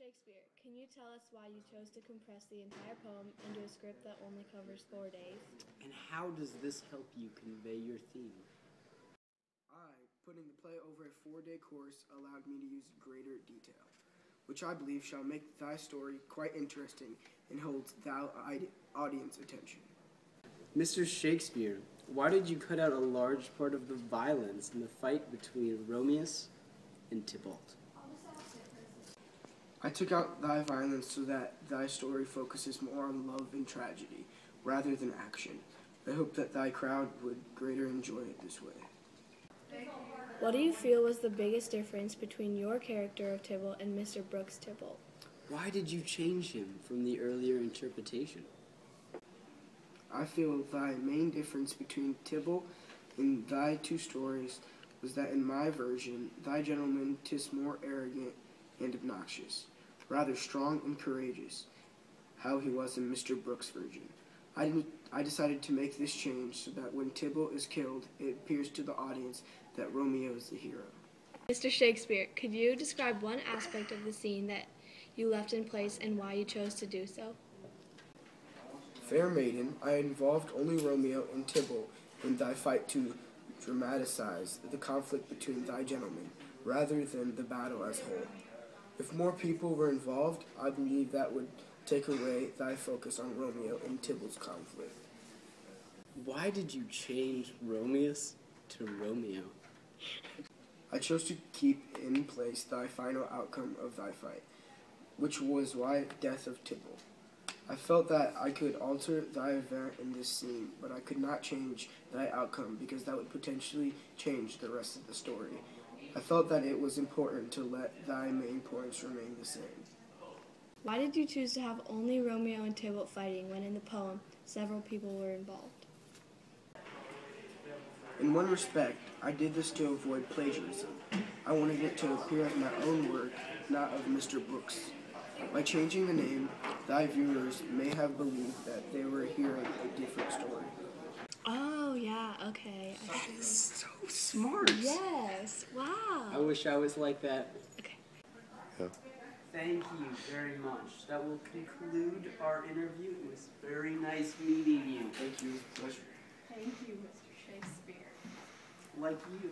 Shakespeare, can you tell us why you chose to compress the entire poem into a script that only covers 4 days? And how does this help you convey your theme? Putting the play over a 4-day course allowed me to use greater detail, which I believe shall make thy story quite interesting and holds thou audience attention. Mr. Shakespeare, why did you cut out a large part of the violence in the fight between Romeus and Tybalt? I took out thy violence so that thy story focuses more on love and tragedy rather than action. I hope that thy crowd would greater enjoy it this way. What do you feel was the biggest difference between your character of Tybalt and Mr. Brooks' Tybalt? Why did you change him from the earlier interpretation? I feel thy main difference between Tybalt and thy two stories was that in my version, thy gentleman 'tis more arrogant and obnoxious, rather strong and courageous, how he was in Mr. Brooks' version. I decided to make this change so that when Tybalt is killed, it appears to the audience that Romeo is the hero. Mr. Shakespeare, could you describe one aspect of the scene that you left in place and why you chose to do so? Fair maiden, I involved only Romeo and Tybalt in thy fight to dramatize the conflict between thy gentlemen, rather than the battle as a whole. If more people were involved, I believe that would take away thy focus on Romeo and Tybalt's conflict. Why did you change Romeus to Romeo? I chose to keep in place thy final outcome of thy fight, which was why death of Tybalt. I felt that I could alter thy event in this scene, but I could not change thy outcome because that would potentially change the rest of the story. I felt that it was important to let thy main points remain the same. Why did you choose to have only Romeo and Tybalt fighting when in the poem several people were involved? In one respect, I did this to avoid plagiarism. I wanted it to appear as my own work, not of Mr. Brooks. By changing the name, thy viewers may have believed that they were hearing a different story. Oh, yeah, okay. That is so smart. Yes, wow. I wish I was like that. Okay. Yeah. Thank you very much. That will conclude our interview. It was very nice meeting you. Thank you. Pleasure. Thank you, Mr. Shakespeare. Like you.